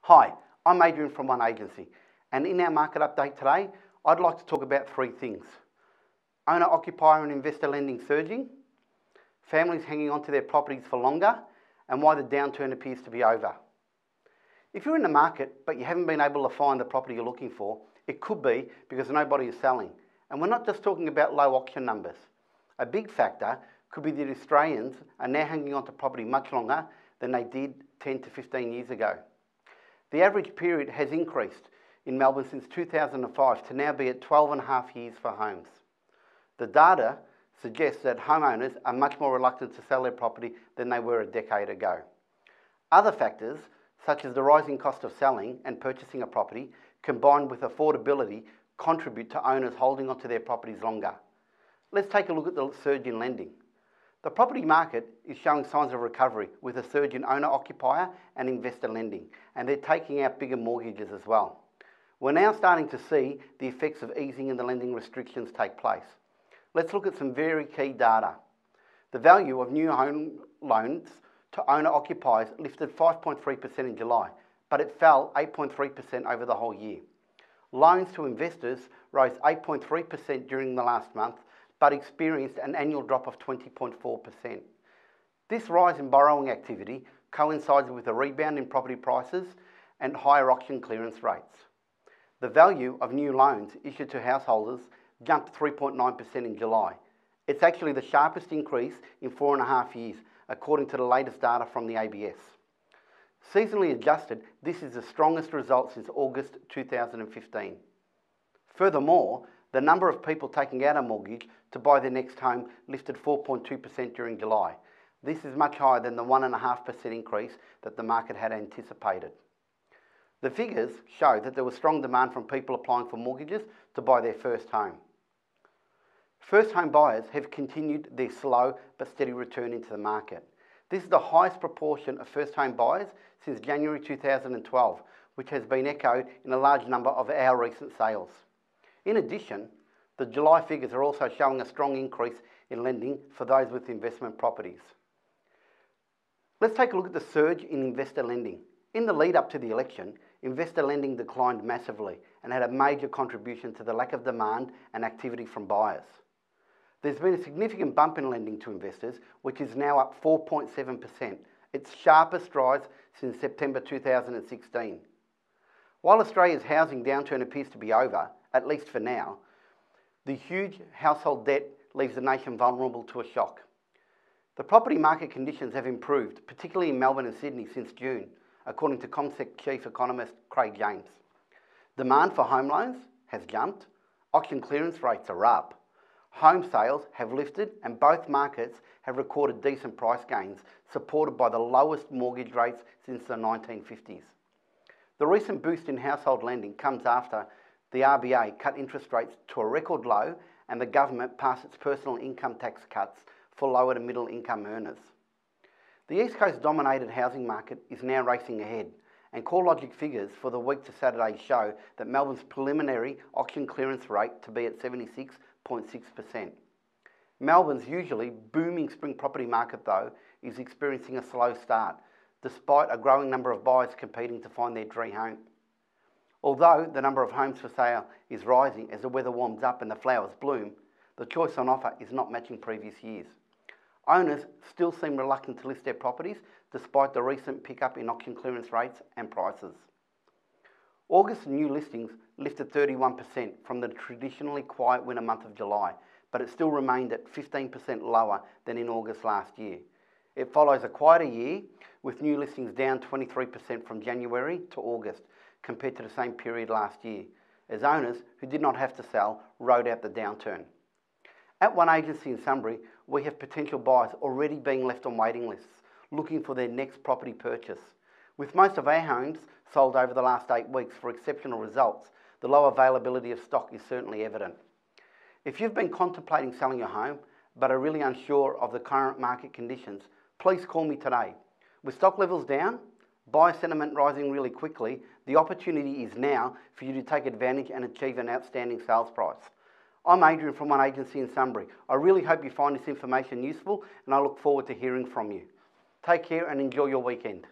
Hi, I'm Adrian from One Agency, and in our market update today, I'd like to talk about three things: owner, occupier and investor lending surging, families hanging on to their properties for longer, and why the downturn appears to be over. If you're in the market but you haven't been able to find the property you're looking for, it could be because nobody is selling. And we're not just talking about low auction numbers. A big factor could be that Australians are now hanging on to property much longer than they did 10 to 15 years ago. The average period has increased in Melbourne since 2005 to now be at 12.5 years for homes. The data suggests that homeowners are much more reluctant to sell their property than they were a decade ago. Other factors, such as the rising cost of selling and purchasing a property, combined with affordability, contribute to owners holding onto their properties longer. Let's take a look at the surge in lending. The property market is showing signs of recovery with a surge in owner-occupier and investor lending, and they're taking out bigger mortgages as well. We're now starting to see the effects of easing in the lending restrictions take place. Let's look at some very key data. The value of new home loans to owner-occupiers lifted 5.3% in July, but it fell 8.3% over the whole year. Loans to investors rose 8.3% during the last month, but experienced an annual drop of 20.4%. This rise in borrowing activity coincides with a rebound in property prices and higher auction clearance rates. The value of new loans issued to householders jumped 3.9% in July. It's actually the sharpest increase in 4.5 years, according to the latest data from the ABS. Seasonally adjusted, this is the strongest result since August 2015. Furthermore, the number of people taking out a mortgage to buy their next home lifted 4.2% during July. This is much higher than the 1.5% increase that the market had anticipated. The figures show that there was strong demand from people applying for mortgages to buy their first home. First home buyers have continued their slow but steady return into the market. This is the highest proportion of first home buyers since January 2012, which has been echoed in a large number of our recent sales. In addition, the July figures are also showing a strong increase in lending for those with investment properties. Let's take a look at the surge in investor lending. In the lead up to the election, investor lending declined massively and had a major contribution to the lack of demand and activity from buyers. There's been a significant bump in lending to investors, which is now up 4.7%, its sharpest rise since September 2016. While Australia's housing downturn appears to be over, at least for now, the huge household debt leaves the nation vulnerable to a shock. The property market conditions have improved, particularly in Melbourne and Sydney, since June, according to CommSec Chief Economist Craig James. Demand for home loans has jumped, auction clearance rates are up, home sales have lifted, and both markets have recorded decent price gains, supported by the lowest mortgage rates since the 1950s. The recent boost in household lending comes after the RBA cut interest rates to a record low and the government passed its personal income tax cuts for lower to middle income earners. The East Coast dominated housing market is now racing ahead, and CoreLogic figures for the week to Saturday show that Melbourne's preliminary auction clearance rate to be at 76.6%. Melbourne's usually booming spring property market, though, is experiencing a slow start, despite a growing number of buyers competing to find their dream home. Although the number of homes for sale is rising as the weather warms up and the flowers bloom, the choice on offer is not matching previous years. Owners still seem reluctant to list their properties despite the recent pickup in auction clearance rates and prices. August new listings lifted 31% from the traditionally quiet winter month of July, but it still remained at 15% lower than in August last year. It follows a quieter year, with new listings down 23% from January to August, compared to the same period last year, as owners who did not have to sell rode out the downturn. At One Agency in Sunbury, we have potential buyers already being left on waiting lists, looking for their next property purchase. With most of our homes sold over the last 8 weeks for exceptional results, the low availability of stock is certainly evident. If you've been contemplating selling your home, but are really unsure of the current market conditions, please call me today. With stock levels down, buyer sentiment rising really quickly, the opportunity is now for you to take advantage and achieve an outstanding sales price. I'm Adrian from One Agency in Sunbury. I really hope you find this information useful, and I look forward to hearing from you. Take care and enjoy your weekend.